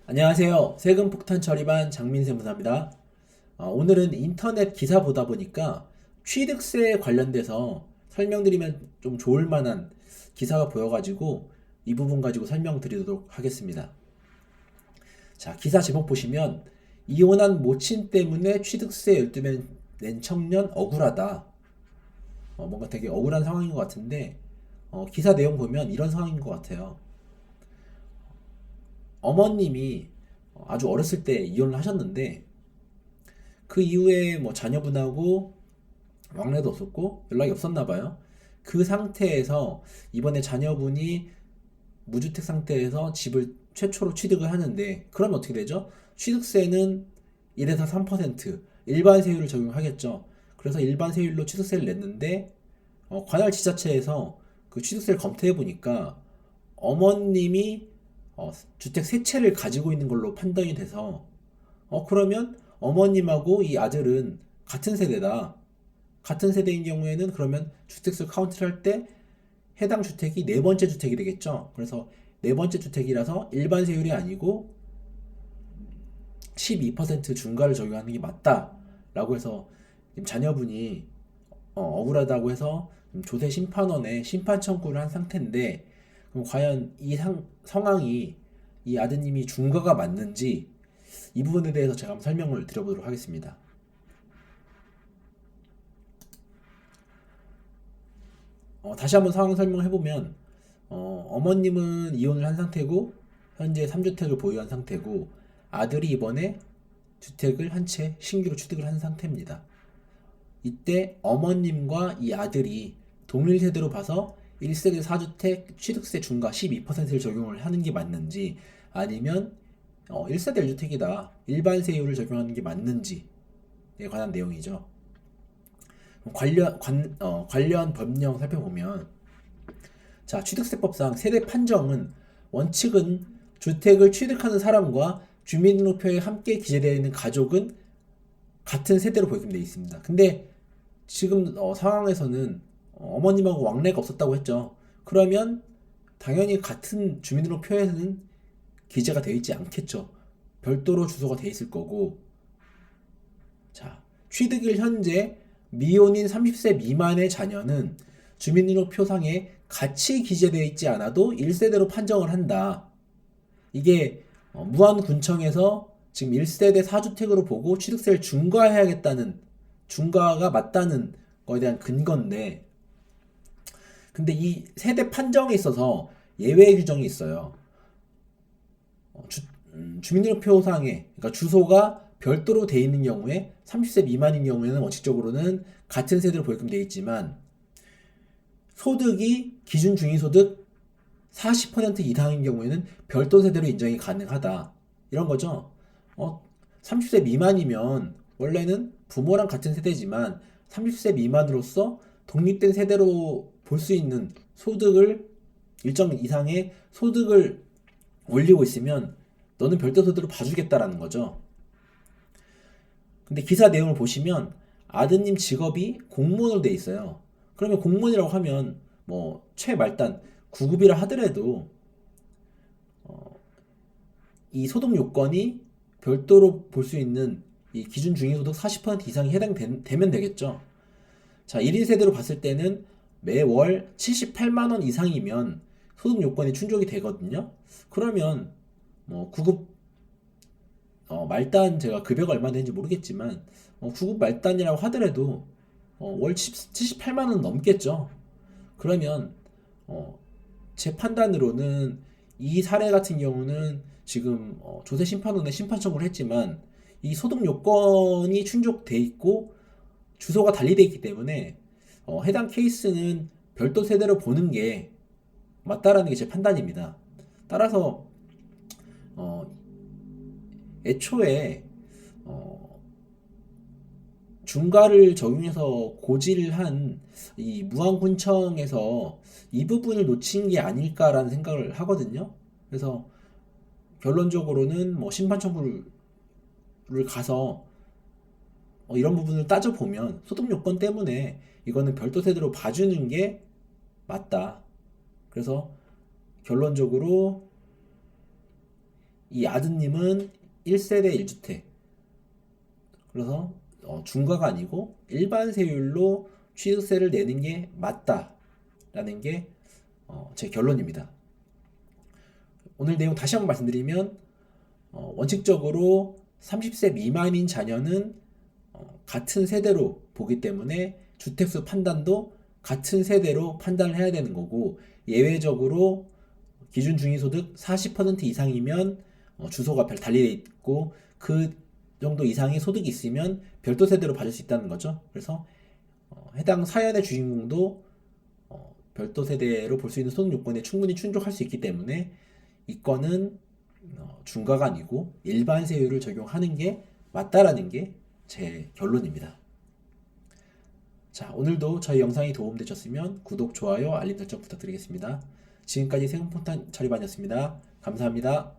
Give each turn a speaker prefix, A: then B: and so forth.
A: 안녕하세요. 세금 폭탄 처리반 장민세무사입니다. 오늘은 인터넷 기사 보다 보니까 취득세 관련돼서 설명드리면 좀 좋을 만한 기사가 보여가지고 이 부분 가지고 설명드리도록 하겠습니다. 자, 기사 제목 보시면 이혼한 모친 때문에 취득세 12배 낸 청년 억울하다. 뭔가 되게 억울한 상황인 것 같은데 기사 내용 보면 이런 상황인 것 같아요. 어머님이 아주 어렸을 때 이혼을 하셨는데 그 이후에 뭐 자녀분하고 왕래도 없었고 연락이 없었나 봐요. 그 상태에서 이번에 자녀분이 무주택 상태에서 집을 최초로 취득을 하는데 그러면 어떻게 되죠? 취득세는 1에서 3% 일반 세율을 적용하겠죠. 그래서 일반 세율로 취득세를 냈는데 관할 지자체에서 그 취득세를 검토해 보니까 어머님이 주택 세 채를 가지고 있는 걸로 판단이 돼서 그러면 어머님하고 이 아들은 같은 세대다. 같은 세대인 경우에는 그러면 주택수 카운트를 할 때 해당 주택이 네 번째 주택이 되겠죠. 그래서 네 번째 주택이라서 일반 세율이 아니고 12% 중과를 적용하는 게 맞다라고 해서 자녀분이 억울하다고 해서 조세 심판원에 심판 청구를 한 상태인데 그럼 과연 이 상황이 이 아드님이 중과가 맞는지 이 부분에 대해서 제가 한번 설명을 드려보도록 하겠습니다. 다시 한번 상황 설명해보면 어머님은 이혼을 한 상태고 현재 3주택을 보유한 상태고 아들이 이번에 주택을 한 채 신규로 취득을 한 상태입니다. 이때 어머님과 이 아들이 동일 세대로 봐서 1세대 4주택 취득세 중과 12%를 적용을 하는 게 맞는지 아니면 1세대 1주택이다 일반 세율을 적용하는 게 맞는지에 관한 내용이죠. 관련 법령 살펴보면 자, 취득세법상 세대 판정은 원칙은 주택을 취득하는 사람과 주민등록표에 함께 기재되어 있는 가족은 같은 세대로 보이게 되어 있습니다. 근데 지금 상황에서는 어머님하고 왕래가 없었다고 했죠. 그러면 당연히 같은 주민등록표에는 기재가 되어 있지 않겠죠. 별도로 주소가 되어 있을 거고. 자, 취득일 현재 미혼인 30세 미만의 자녀는 주민등록표상에 같이 기재되어 있지 않아도 1세대로 판정을 한다. 이게 무안군청에서 지금 1세대 4주택으로 보고 취득세를 중과해야겠다는 중과가 맞다는 거에 대한 근거인데 근데 이 세대 판정에 있어서 예외 규정이 있어요. 주민등록표상에 그러니까 주소가 별도로 돼 있는 경우에 30세 미만인 경우에는 원칙적으로는 같은 세대로 보게끔 돼 있지만 소득이 기준 중위소득 40% 이상인 경우에는 별도 세대로 인정이 가능하다. 이런 거죠. 30세 미만이면 원래는 부모랑 같은 세대지만 30세 미만으로서 독립된 세대로 볼 수 있는 소득을 일정 이상의 소득을 올리고 있으면 너는 별도 세대로 봐주겠다라는 거죠. 근데 기사 내용을 보시면 아드님 직업이 공무원으로 돼 있어요. 그러면 공무원이라고 하면 뭐 최말단 9급이라 하더라도 이 소득 요건이 별도로 볼 수 있는 이 기준 중위소득 40% 이상이 해당되면 되겠죠. 자, 1인 세대로 봤을 때는 매월 78만 원 이상이면 소득 요건이 충족이 되거든요. 그러면 뭐 9급 말단 제가 급여가 얼마 되는지 모르겠지만 9급 말단이라고 하더라도 월 78만 원 넘겠죠. 그러면 제 판단으로는 이 사례 같은 경우는 지금 조세 심판원에 심판 청구를 했지만 이 소득 요건이 충족돼 있고 주소가 달리돼 있기 때문에 해당 케이스는 별도 세대로 보는 게 맞다라는 게 제 판단입니다. 따라서 어, 애초에 중과를 적용해서 고지를 한 이 무안군청에서 이 부분을 놓친 게 아닐까라는 생각을 하거든요. 그래서 결론적으로는 뭐 심판 청구를 가서 이런 부분을 따져보면 소득 요건 때문에 이거는 별도 세대로 봐주는 게 맞다. 그래서 결론적으로 이 아드님은 1세대 1주택. 그래서 중과가 아니고 일반 세율로 취득세를 내는 게 맞다라는 게 제 결론입니다. 오늘 내용 다시 한번 말씀드리면 원칙적으로 30세 미만인 자녀는 같은 세대로 보기 때문에 주택수 판단도 같은 세대로 판단을 해야 되는 거고, 예외적으로 기준 중위소득 40% 이상이면 주소가 달리 있고, 그 정도 이상의 소득이 있으면 별도 세대로 받을 수 있다는 거죠. 그래서 해당 사연의 주인공도 별도 세대로 볼 수 있는 소득 요건에 충분히 충족할 수 있기 때문에 이 건은 중과가 아니고 일반 세율을 적용하는 게 맞다라는 게 제 결론입니다. 자, 오늘도 저희 영상이 도움되셨으면 구독, 좋아요, 알림 설정 부탁드리겠습니다. 지금까지 세금폭탄 처리반이었습니다. 감사합니다.